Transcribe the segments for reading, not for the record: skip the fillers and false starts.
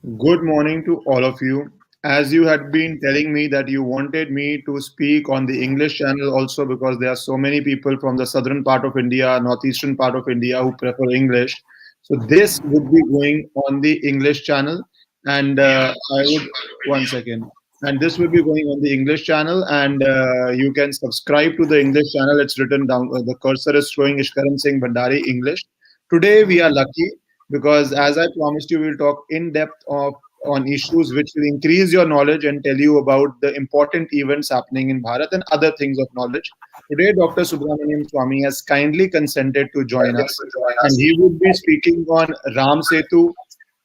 Good morning to all of you. As you had been telling me that you wanted me to speak on the English channel also because there are so many people from the southern part of India, northeastern part of India who prefer English. So this would be going on the English channel, and I would one second. And this will be going on the English channel, and you can subscribe to the English channel. It's written down. The cursor is showing Ishkaran Singh Bhandari English. Today we are lucky because as I promised you, we'll talk in depth on issues which will increase your knowledge and tell you about the important events happening in Bharat and other things of knowledge. Today, Dr. Subramanian Swamy has kindly consented to join us, and he would be speaking on Ram Setu,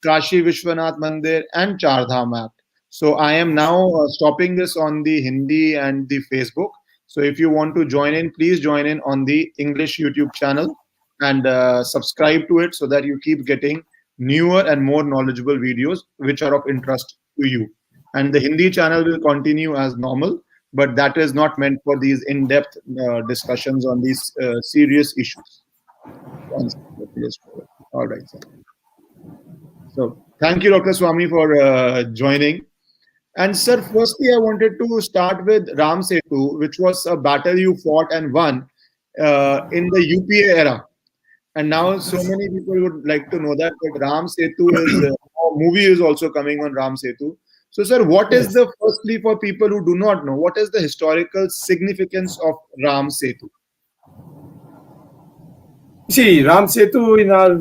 Kashi Vishwanath Mandir, and Char Dham Act. So I am now stopping this on the Hindi and the Facebook. So if you want to join in, please join in on the English YouTube channel and subscribe to it so that you keep getting newer and more knowledgeable videos which are of interest to you. And the Hindi channel will continue as normal, but that is not meant for these in-depth discussions on these serious issues. One second, please. All right, sir. So thank you, Dr. Swamy, for joining. And sir, firstly, I wanted to start with Ram Setu, which was a battle you fought and won in the UPA era. And now so many people would like to know that, but Ram Setu is a movie is also coming on Ram Setu. So, sir, what is Yes. the firstly for people who do not know, what is the historical significance of Ram Setu? See, Ram Setu in our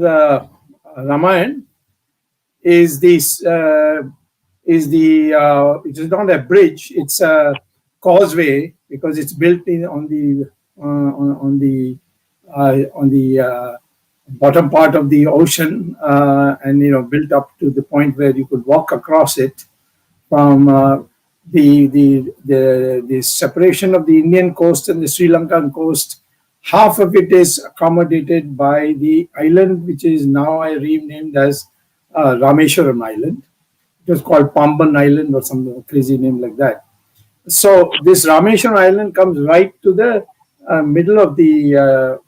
Ramayana is this it is not a bridge; it's a causeway because it's built in on the bottom part of the ocean, and built up to the point where you could walk across it from the separation of the Indian coast and the Sri Lankan coast. Half of it is accommodated by the island, which is now I renamed as Rameshwaram Island. It was called Pamban Island or some crazy name like that. So this Rameshwaram Island comes right to the middle of the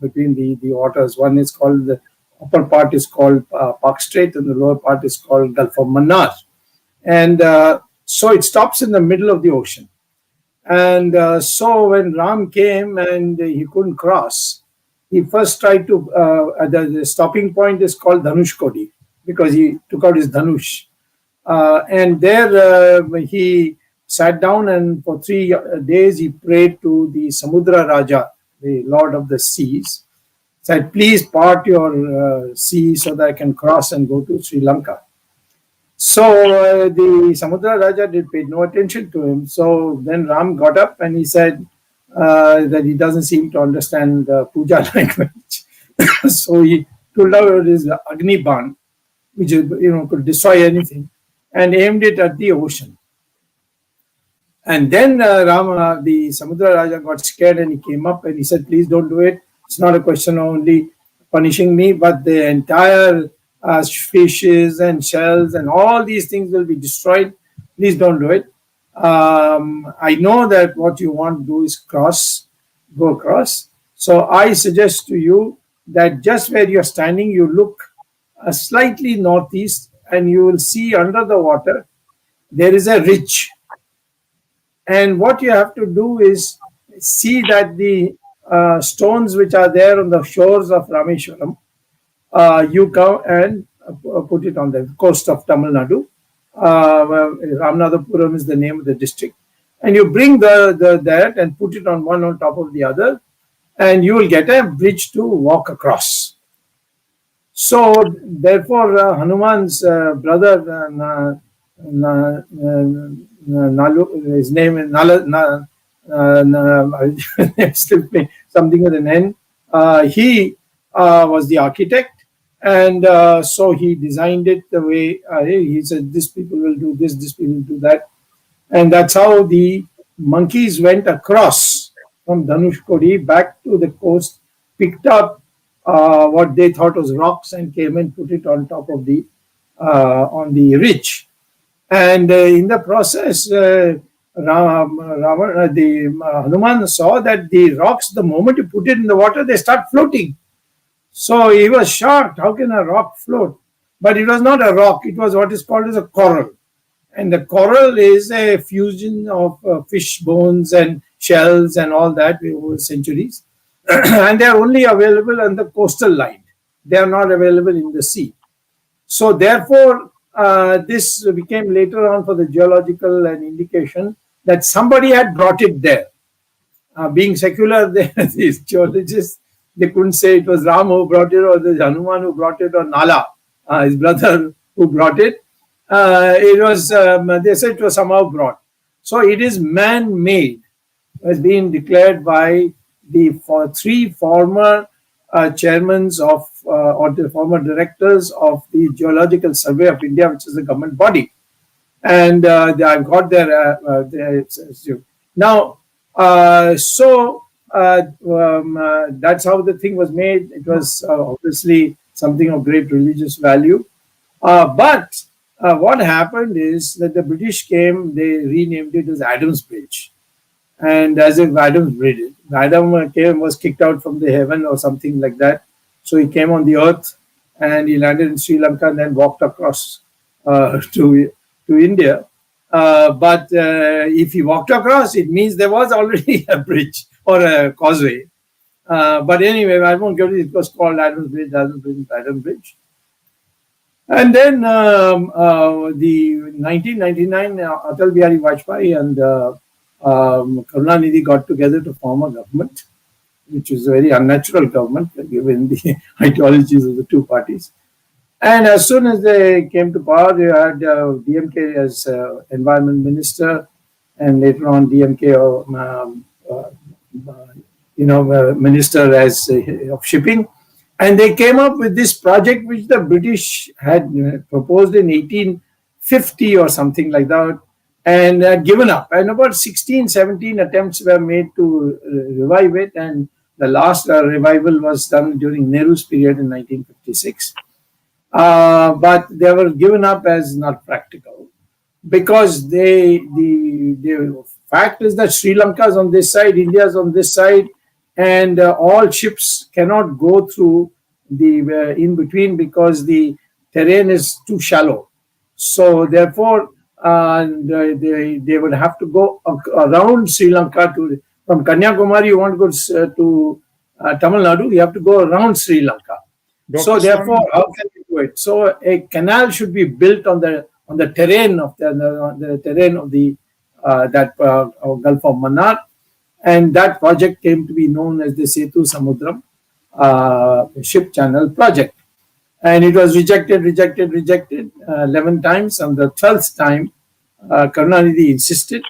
between the waters. One is called the upper part is called Park Strait, and the lower part is called Gulf of Mannar, and so it stops in the middle of the ocean. And so when Ram came and he couldn't cross, he first tried to, the stopping point is called Dhanush Kodi because he took out his Dhanush. And there he sat down and for 3 days he prayed to the Samudra Raja, the Lord of the Seas, said, please part your sea so that I can cross and go to Sri Lanka. So the Samudra Raja paid no attention to him. So then Ram got up and he said that he doesn't seem to understand puja language. So he pulled out his Agni Ban, which could destroy anything, and aimed it at the ocean. And then the Samudra Raja got scared and he came up and he said, please don't do it. It's not a question of only punishing me, but the entire fishes and shells and all these things will be destroyed. Please don't do it. I know that what you want to do is go across. So I suggest to you that just where you're standing, you look slightly northeast and you will see under the water, there is a ridge. And what you have to do is see that the stones which are there on the shores of Rameshwaram, you go and put it on the coast of Tamil Nadu. Ramanathapuram is the name of the district. And you bring that and put it on one on top of the other, and you will get a bridge to walk across. So, therefore, Hanuman's brother, his name is something with an N. He was the architect. And so he designed it the way he said, this people will do this people will do that. And that's how the monkeys went across from Dhanush Kodi back to the coast, picked up what they thought was rocks and came and put it on top of the on the ridge. And in the process, Hanuman saw that the rocks, the moment you put it in the water, they start floating. So he was shocked. How can a rock float? but it was not a rock. It was what is called as a coral. And the coral is a fusion of fish bones and shells and all that over centuries. And they are only available on the coastal line. They are not available in the sea. So therefore, this became later on for the geological an indication that somebody had brought it there. Being secular, these geologists, they couldn't say it was Ram who brought it or the Hanuman who brought it or Nala, his brother who brought it. It was, they said it was somehow brought. So it is man-made, has been declared by the three former chairmen of or the former directors of the Geological Survey of India, which is a government body. And I've got their now. That's how the thing was made. It was obviously something of great religious value. But what happened is that the British came, they renamed it as Adam's Bridge. And as if Adam was kicked out from the heaven or something like that. So he came on the earth and he landed in Sri Lanka and then walked across to India. But if he walked across, it means there was already a bridge or a causeway. But anyway, I won't get it. It was called Adam's Bridge, Adam's Bridge. And then the 1999, Atal Bihari Vajpayee and Karunanidhi got together to form a government, which was a very unnatural government given the ideologies of the two parties. And as soon as they came to power, they had DMK as environment minister, and later on DMK, minister as of shipping. And they came up with this project which the British had proposed in 1850 or something like that, and had given up. And about 16, 17 attempts were made to revive it, and the last revival was done during Nehru's period in 1956. But they were given up as not practical because the fact is that Sri Lanka is on this side, India is on this side, and all ships cannot go through the in between because the terrain is too shallow. So therefore, they would have to go around Sri Lanka from Kanyakumari. You want to go to Tamil Nadu, you have to go around Sri Lanka. So therefore, how can you do it? So a canal should be built on the terrain of the terrain of the Gulf of Mannar, and that project came to be known as the Sethu Samudram ship channel project. And it was rejected 11 times. On the 12th time, Karunanidhi insisted.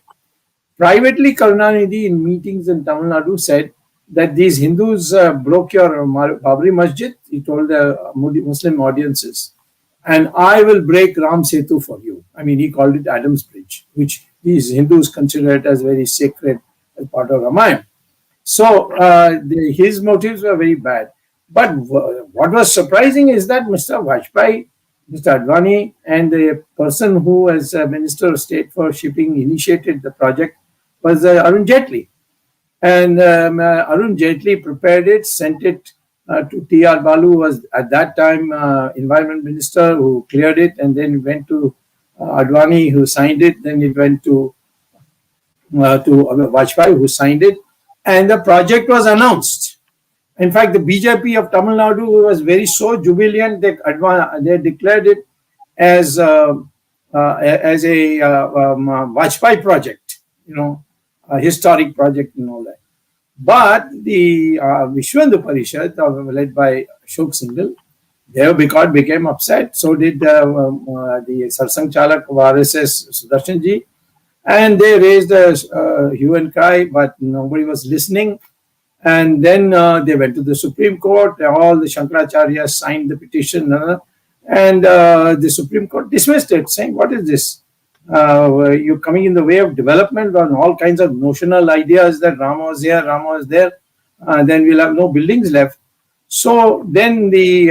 Privately, Karunanidhi in meetings in Tamil Nadu said that these Hindus broke your Babri Masjid, he told the Muslim audiences, and I will break Ram Setu for you. I mean, he called it Adam's Bridge, which these Hindus consider it as very sacred as part of Ramayana. So his motives were very bad. But what was surprising is that Mr. Vajpayee, Mr. Advani, and the person who, as Minister of State for Shipping, initiated the project was Arun Jaitley. And Arun Jaitley prepared it, sent it to T.R. Balu, who was at that time Environment Minister, who cleared it, and then went to Advani, who signed it. Then it went to Vajpayee, who signed it, and the project was announced. In fact, the BJP of Tamil Nadu was so jubilant, they declared it as a Vajpayee project, a historic project and all that. But the Vishwanath Parishad, led by Ashok Singhal, they became upset. So did the Sarsang Chalak of RSS, Sudarshanji, and they raised a hue and cry, but nobody was listening. And then they went to the Supreme Court. All the Shankaracharyas signed the petition, and the Supreme Court dismissed it, saying, "What is this? You're coming in the way of development on all kinds of notional ideas that Rama was here, Rama was there. Then we'll have no buildings left." So then the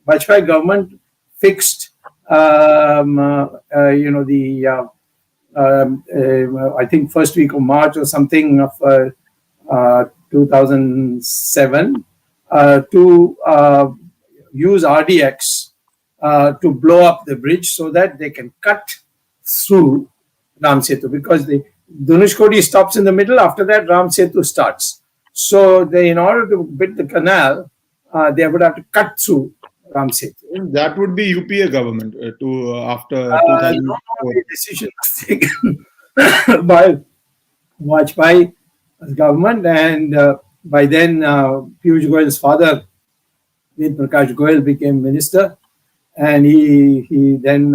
Vajpayee government fixed, I think first week of March or something of 2007 to use RDX to blow up the bridge so that they can cut through Ram Setu, because the Dhanushkodi stops in the middle. After that, Ram Setu starts. So in order to build the canal, they would have to cut through Ram Setu. That would be UPA government after No, 2004. the decision was taken by Vajpayee's government, and by then Piyush Goyal's father, Ved Prakash Goyal, became minister, and he then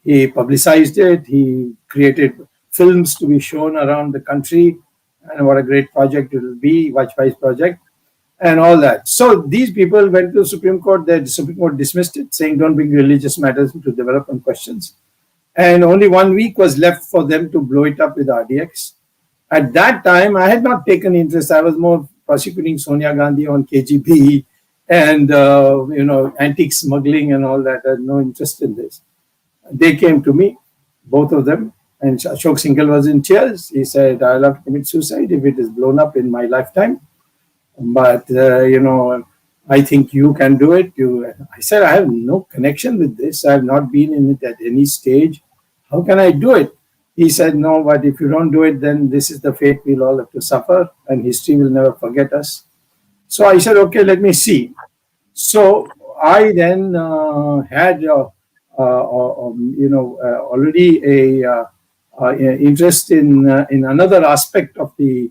he publicized it. He created films to be shown around the country, and what a great project it will be, Vajpayee's project, and all that. So these people went to the Supreme Court. The Supreme Court dismissed it, saying don't bring religious matters into development questions. And only 1 week was left for them to blow it up with RDX. At that time, I had not taken interest. I was more prosecuting Sonia Gandhi on KGB and antique smuggling and all that. I had no interest in this. They came to me, both of them, and Ashok Singhal was in tears. He said, I'll have to commit suicide if it is blown up in my lifetime. But, I think you can do it. I said, I have no connection with this. I have not been in it at any stage. How can I do it? He said, no, but if you don't do it, then this is the fate we'll all have to suffer, and history will never forget us. So I said, okay, let me see. So I then had, already a interest in another aspect of the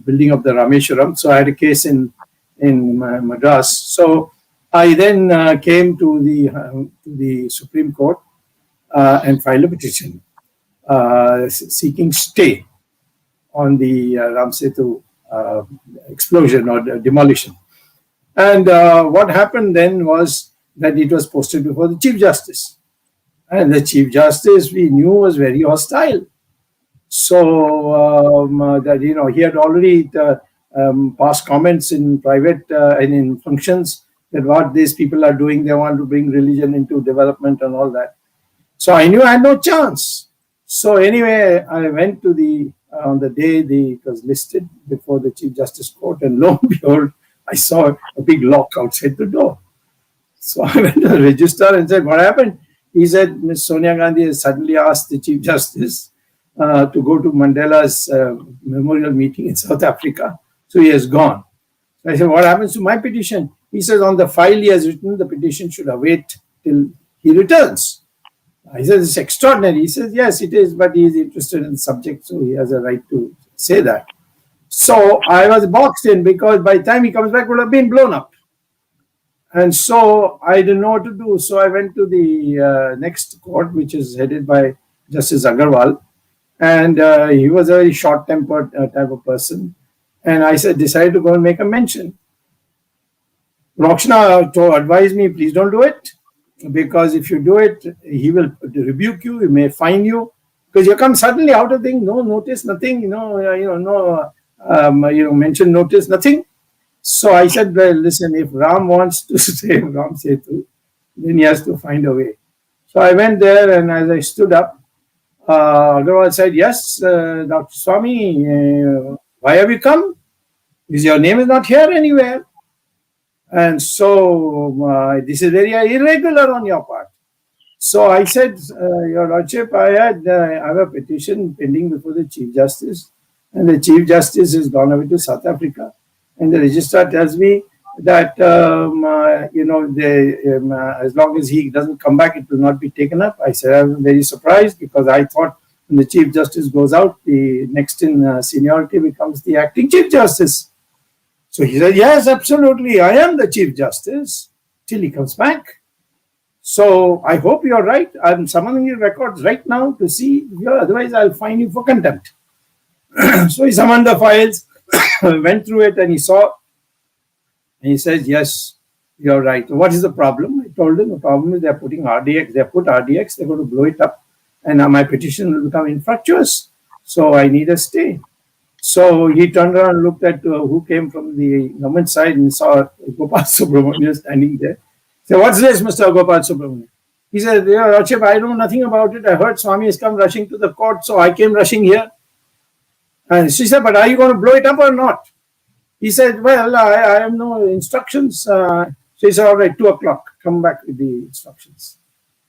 building of the Rameshwaram. So I had a case in Madras. So I then came to the Supreme Court and filed a petition seeking stay on the Ram Setu explosion or demolition. And what happened then was that it was posted before the Chief Justice. And the Chief Justice, we knew, was very hostile. So that he had already passed comments in private and in functions that what these people are doing, they want to bring religion into development and all that. So I knew I had no chance. So anyway, I went to on the day it was listed before the Chief Justice Court, and lo and behold, I saw a big lock outside the door. So I went to the registrar and said, what happened? He said, Ms. Sonia Gandhi has suddenly asked the Chief Justice to go to Mandela's memorial meeting in South Africa. So he has gone. So I said, what happens to my petition? He says, on the file he has written, the petition should await till he returns. I said, it's extraordinary. He says, yes, it is, but he is interested in the subject, so he has a right to say that. So I was boxed in, because by the time he comes back, it would have been blown up. And so I didn't know what to do. So I went to the next court, which is headed by Justice Agarwal. And he was a very short-tempered type of person. And I decided to go and make a mention. Rakshana advised me, please don't do it. Because if you do it, he will rebuke you, he may fine you. Because you come suddenly out of things, no notice, nothing, no mention notice, nothing. So I said, well, listen, if Ram wants to save Ram Setu, then he has to find a way. So I went there, and as I stood up, Agarwal said, yes, Dr. Swamy, why have you come? Because your name is not here anywhere. And so this is very irregular on your part. So I said, Your Lordship, I have a petition pending before the Chief Justice, and the Chief Justice has gone away to South Africa. And the registrar tells me that, as long as he doesn't come back, it will not be taken up. I said, I was very surprised, because I thought when the Chief Justice goes out, the next in seniority becomes the acting Chief Justice. So he said, yes, absolutely, I am the Chief Justice till he comes back. So I hope you're right. I'm summoning your records right now to see, otherwise I'll fine you for contempt. So he summoned the files, went through it, and he saw, and he says, yes, you're right. What is the problem? I told him the problem is they're putting RDX, they're going to blow it up, and now my petition will become infructuous. So I need a stay. So he turned around and looked at who came from the government side, and saw Gopal Subramanian standing there. He said, what's this, Mr. Gopal Subramanian? He said, Rachib, I know nothing about it. I heard Swamy has come rushing to the court, so I came rushing here. And she said, but are you going to blow it up or not? He said, well, I have no instructions. So he said, all right, 2 o'clock, come back with the instructions.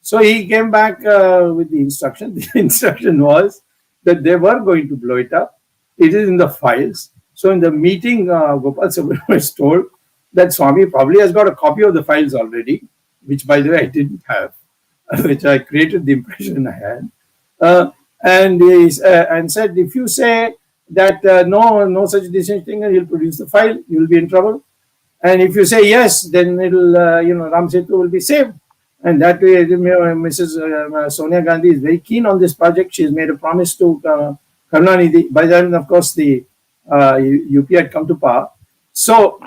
So he came back with the instruction. The instruction was that they were going to blow it up. It is in the files. So in the meeting, Gopal Subramanian was told that Swamy probably has got a copy of the files already, which, by the way, I didn't have, which I created the impression I had. And said, if you say that no such decent thing, he'll produce the file, you'll be in trouble. And if you say yes, then it'll, Ram Setu will be saved. And that way, Mrs. Sonia Gandhi is very keen on this project. She's made a promise to Karunanidhi. By then, of course, the UP had come to power. So,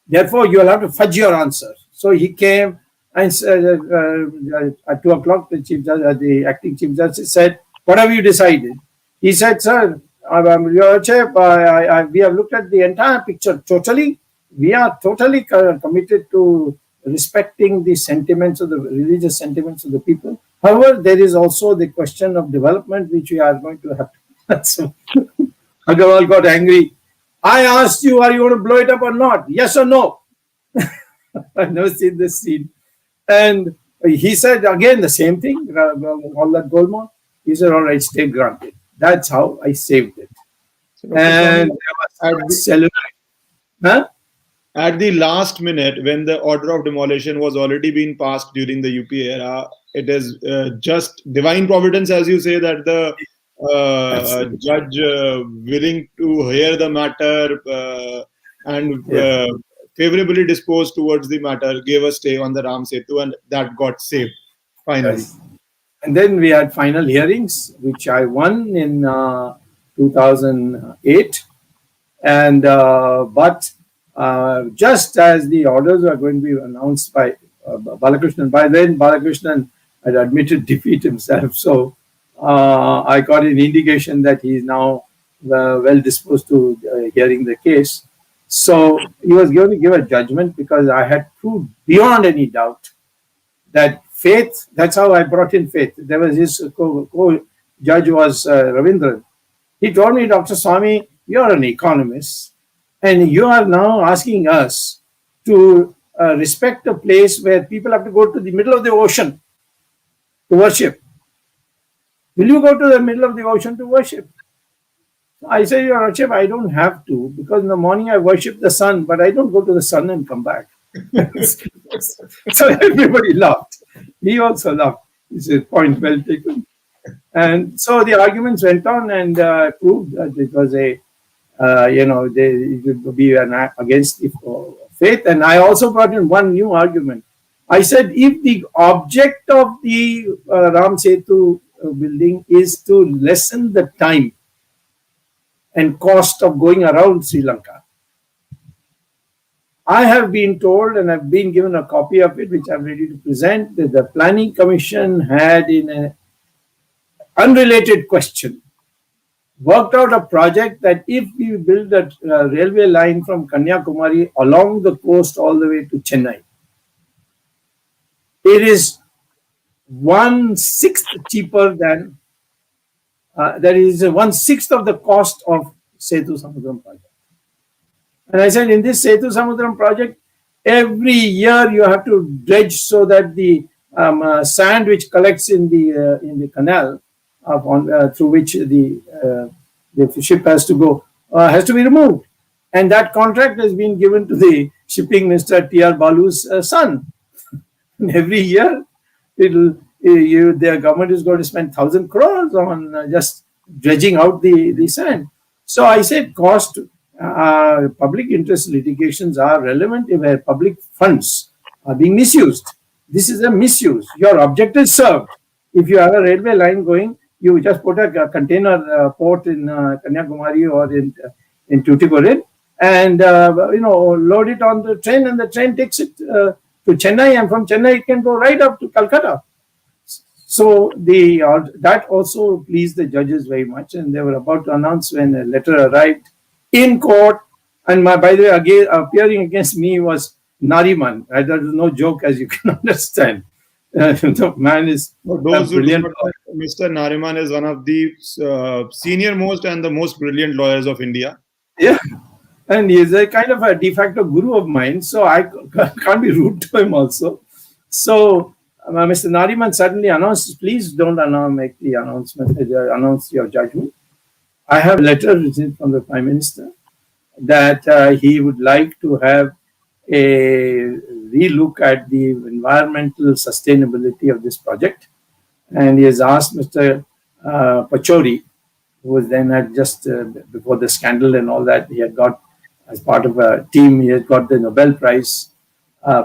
therefore, you'll have to fudge your answer. So he came and at 2 o'clock, the acting chief justice said, what have you decided? He said, sir, Your Chip, we have looked at the entire picture totally. We are totally committed to respecting the sentiments of the religious sentiments of the people. However, there is also the question of development which we are going to have to. So Agarwal got angry. I asked you, are you going to blow it up or not? Yes or no? I've never seen this scene. And he said again the same thing, all that Golmaal. He said, all right, stay granted. That's how I saved it. So, And at the last minute, when the order of demolition was already being passed during the UP era, it is just divine providence, as you say, that the judge willing to hear the matter and favorably disposed towards the matter gave a stay on the Ram Setu, and that got saved finally. Yes. And then we had final hearings, which I won in 2008. And but just as the orders were going to be announced by Balakrishnan, by then Balakrishnan had admitted defeat himself. So I got an indication that he is now well disposed to hearing the case. So he was going to give a judgment because I had proved beyond any doubt that faith, that's how I brought in faith. There was his co-judge was Ravindran. He told me, Dr. Swamy, you're an economist and you are now asking us to respect a place where people have to go to the middle of the ocean to worship. Will you go to the middle of the ocean to worship? I said, Your Worship, I don't have to, because in the morning I worship the sun, but I don't go to the sun and come back. So everybody laughed. He also laughed. He said, point well taken. And so the arguments went on and proved that it was it would be an act against the faith. And I also brought in one new argument. I said, if the object of the Ram Setu building is to lessen the time and cost of going around Sri Lanka, I have been told, and I've been given a copy of it, which I'm ready to present, that the Planning Commission had, in an unrelated question, worked out a project that if we build a railway line from Kanyakumari along the coast all the way to Chennai, it is 1/6 cheaper than, that is 1/6 of the cost of Sethu Samudram project. And I said, in this Sethu Samudram project, every year you have to dredge so that the sand which collects in the canal through which the ship has to go has to be removed. And that contract has been given to the shipping minister T.R. Balu's son. And every year, their government is going to spend 1,000 crores on just dredging out the sand. So I said, cost. Public interest litigations are relevant if public funds are being misused. This is a misuse. Your object is served. If you have a railway line going, you just put a container port in Kanyakumari or in Tuticorin and load it on the train, and the train takes it to Chennai, and from Chennai it can go right up to Calcutta. So that also pleased the judges very much, and they were about to announce when a letter arrived in court, and by the way, again appearing against me was Nariman. That is no joke, as you can understand. The man is brilliant. Mr. Nariman is one of the senior most and the most brilliant lawyers of India. Yeah, And he is a kind of a de facto guru of mine, so I can't be rude to him also. So Mr. Nariman suddenly announced, please don't make the announcement, announce your judgment. I have a letter written from the Prime Minister that he would like to have a relook at the environmental sustainability of this project. And he has asked Mr. Pachori, who was then at just before the scandal and all that, he had got, as part of a team, he had got the Nobel Prize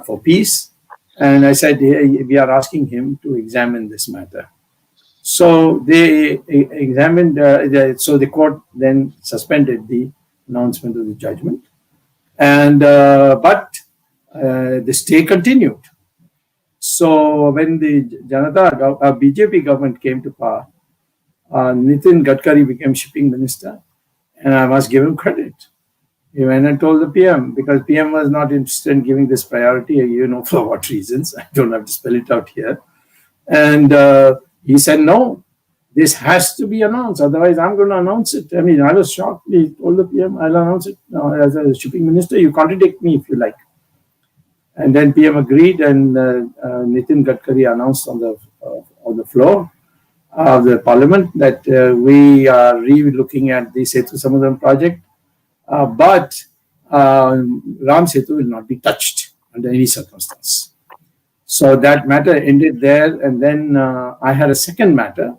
for Peace. And I said, we are asking him to examine this matter. So they examined, so the court then suspended the announcement of the judgment. And but the stay continued. So when the BJP government came to power, Nitin Gadkari became shipping minister, and I must give him credit. He went and told the PM, because PM was not interested in giving this priority, for what reasons. I don't have to spell it out here. And he said, no, this has to be announced. Otherwise, I'm going to announce it. I mean, I was shocked. He told the PM, I'll announce it. Now, as a shipping minister, you contradict me if you like. And then PM agreed, and Nitin Gadkari announced on the floor of the parliament that we are re-looking at the Sethu Samudram project, but Ram Sethu will not be touched under any circumstance. So that matter ended there, and then I had a second matter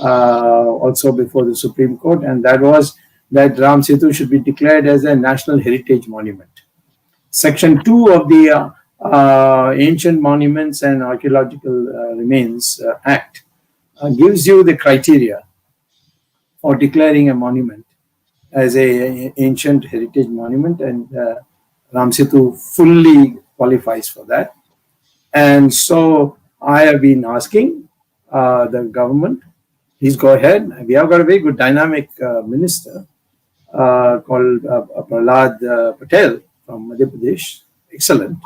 also before the Supreme Court, and that was that Ram Sethu should be declared as a National Heritage Monument. Section 2 of the Ancient Monuments and Archaeological Remains Act gives you the criteria for declaring a monument as an ancient heritage monument, and Ram Sethu fully qualifies for that. And so I have been asking the government, please go ahead. We have got a very good dynamic minister called Prahlad Patel from Madhya Pradesh. Excellent.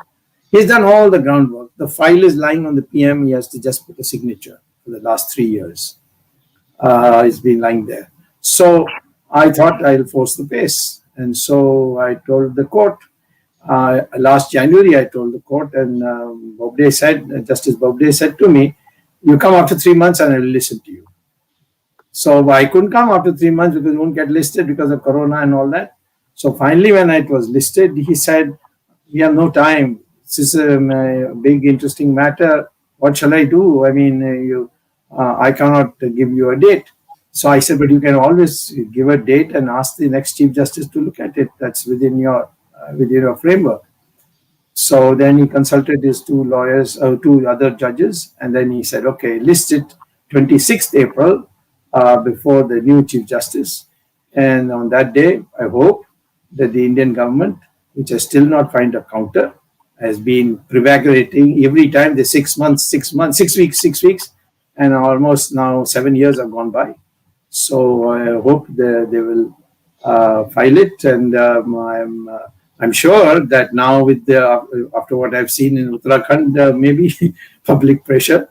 He's done all the groundwork. The file is lying on the PM. He has to just put a signature for the last 3 years. It's been lying there. So I thought I'll force the pace. And so I told the court, last January I told the court, and Justice Bobde said to me, you come after 3 months and I will listen to you. So I couldn't come after 3 months because it won't get listed because of Corona and all that. So finally, when it was listed, he said, we have no time. This is a big, interesting matter. What shall I do? I mean, I cannot give you a date. So I said, but you can always give a date and ask the next Chief Justice to look at it. That's within your framework. So then he consulted his two other judges, and then he said, okay, list it 26th April before the new Chief Justice. And on that day, I hope that the Indian government, which has still not found a counter, has been prevaricating every time. The 6 weeks, and almost now 7 years have gone by. So I hope they will file it, and I'm sure that now with after what I've seen in Uttarakhand, maybe public pressure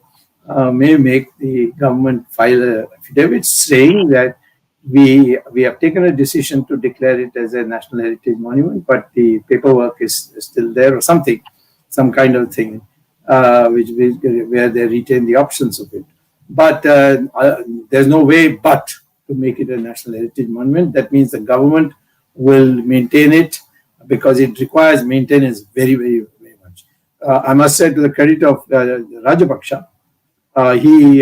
may make the government file an affidavit saying that we have taken a decision to declare it as a national heritage monument, but the paperwork is still there, or something, some kind of thing, where they retain the options of it. But there's no way but to make it a national heritage monument. That means the government will maintain it, because it requires maintenance very, very, very much. I must say, to the credit of Rajapaksa, he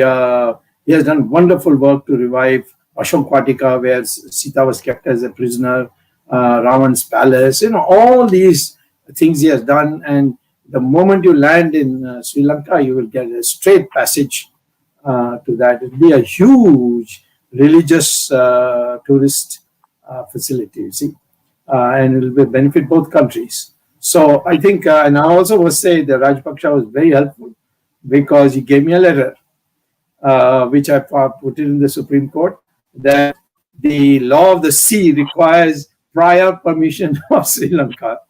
has done wonderful work to revive Ashok Vatika, where Sita was kept as a prisoner, Ravan's palace, all these things he has done. And the moment you land in Sri Lanka, you will get a straight passage to that. It will be a huge religious tourist facility, you see, and it will benefit both countries. So I think, and I also must say that Rajapaksa was very helpful, because he gave me a letter, which I put it in the Supreme Court, that the law of the sea requires prior permission of Sri Lanka,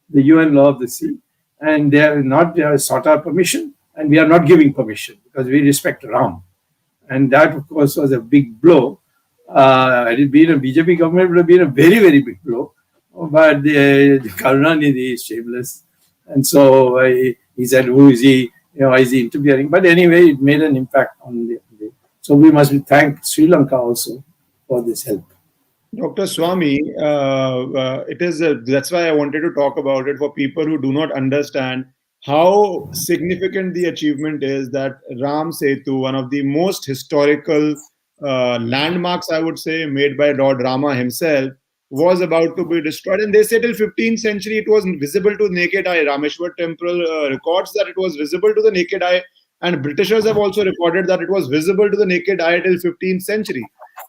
the UN law of the sea, and they have not sought our permission, and we are not giving permission because we respect Ram. And that, of course, was a big blow. Had it been a BJP government, it would have been a very, very big blow. but Karunanidhi is shameless. And so he said, who is he? Why is he interfering? But anyway, it made an impact on the. So we must thank Sri Lanka also for this help. Dr. Swamy, it is that's why I wanted to talk about it for people who do not understand how significant the achievement is that Ram Setu, one of the most historical landmarks, I would say, made by Lord Rama himself, was about to be destroyed. And they say till 15th century it was visible to naked eye. Rameshwar temple records that it was visible to the naked eye, and Britishers have also recorded that it was visible to the naked eye till 15th century.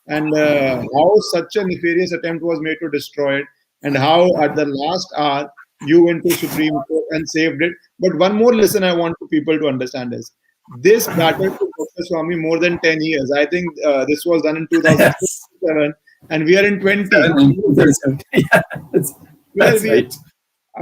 And how such a nefarious attempt was made to destroy it, and how at the last hour you went to Supreme Court and saved it. But one more lesson I want people to understand is this battle took Dr. Swamy more than 10 years. I think this was done in 2007, and we are in 20. Yeah, that's right.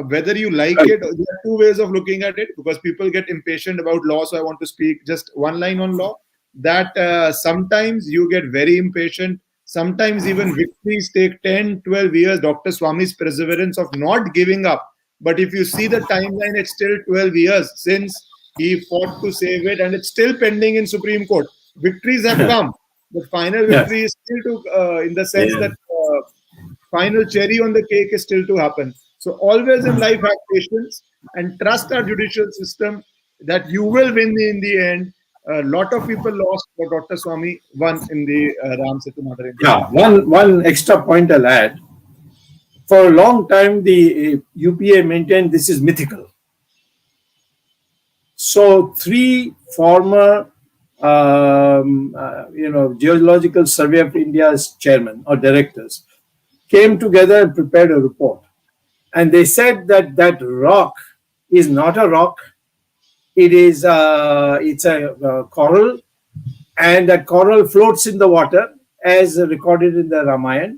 Whether you like it, there are two ways of looking at it, because people get impatient about law. So I want to speak just one line on law, that sometimes you get very impatient. Sometimes even victories take 10, 12 years. Dr. Swamy's perseverance of not giving up. But if you see the timeline, it's still 12 years since he fought to save it, and it's still pending in Supreme Court. Victories have come. The final victory is still to, in the sense that final cherry on the cake is still to happen. So always in life have patience and trust our judicial system that you will win in the end. A lot of people lost, but Dr. Swamy won in the Ram Setu matter. Yeah, one extra point I'll add. For a long time, the UPA maintained this is mythical. So three former, Geological Survey of India's chairman or directors came together and prepared a report. And they said that that rock is not a rock. It is it's a coral, and that coral floats in the water as recorded in the Ramayana,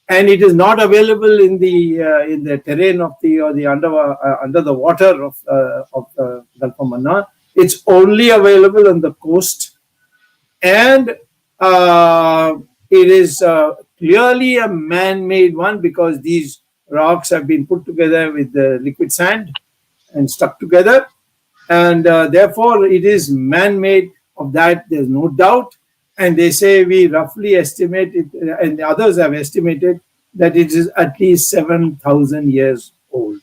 and it is not available in the terrain of the under the water of Gulf of Mannar. It's only available on the coast, and it is clearly a man-made one, because these rocks have been put together with the liquid sand and stuck together, and therefore it is man-made. Of that there's no doubt. And they say we roughly estimate it, and others have estimated that it is at least 7,000 years old,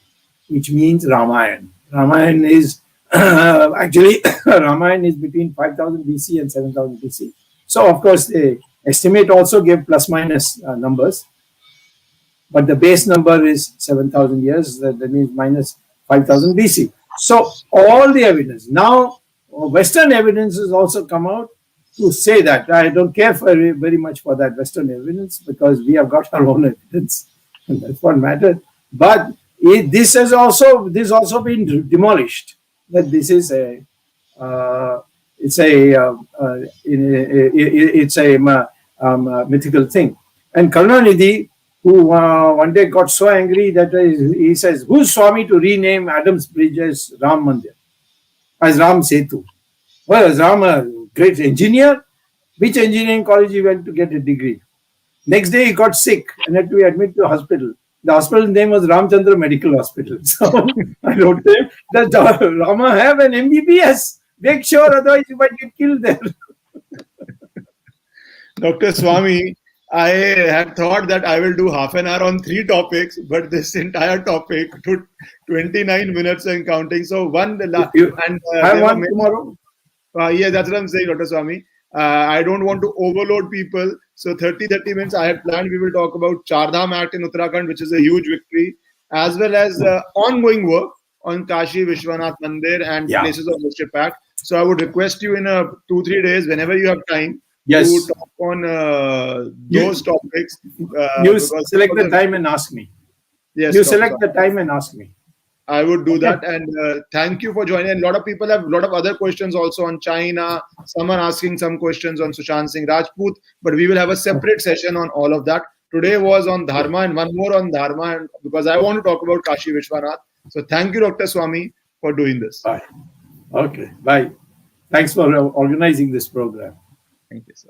which means Ramayana. Ramayana is actually Ramayana is between 5,000 BC and 7,000 BC. So of course the estimate also gave plus minus numbers, but the base number is 7,000 years. That means minus 5,000 BC. So all the evidence now, Western evidence has also come out to say that. I don't care very much for that Western evidence, because we have got our own evidence, and that's what matters. But this has also been demolished. That this is it's a mythical thing. And Karunanidhi, who one day got so angry that he says, "Who's Swamy to rename Adams Bridge as Ram Mandir, as Ram Setu?" Well, is Ram a great engineer? Which engineering college he went to get a degree? Next day he got sick and had to be admitted to a hospital. The hospital name was Ramchandra Medical Hospital. So I wrote him, does Rama have an MBBS? Make sure, otherwise you might get killed there. Dr. Swamy, I had thought that I will do half an hour on 3 topics, but this entire topic took 29 minutes and counting. So one, I want tomorrow. Yeah, that's what I'm saying, Dr. Swamy. I don't want to overload people. So 30 minutes I had planned. We will talk about Char Dham Act in Uttarakhand, which is a huge victory, as well as ongoing work on Kashi, Vishwanath, Mandir, and places of worship act. So I would request you in 2-3 days, whenever you have time, to talk on those topics. You select the time and ask me. Yes, you select the time and ask me. I would do that, and thank you for joining. And a lot of people have a lot of other questions also on China. Someone asking some questions on Sushant Singh Rajput, but we will have a separate session on all of that. Today was on Dharma, and one more on Dharma, because I want to talk about Kashi Vishwanath. So thank you, Dr. Swamy, for doing this. Bye. Okay, bye. Thanks for organizing this program. Thank you, sir.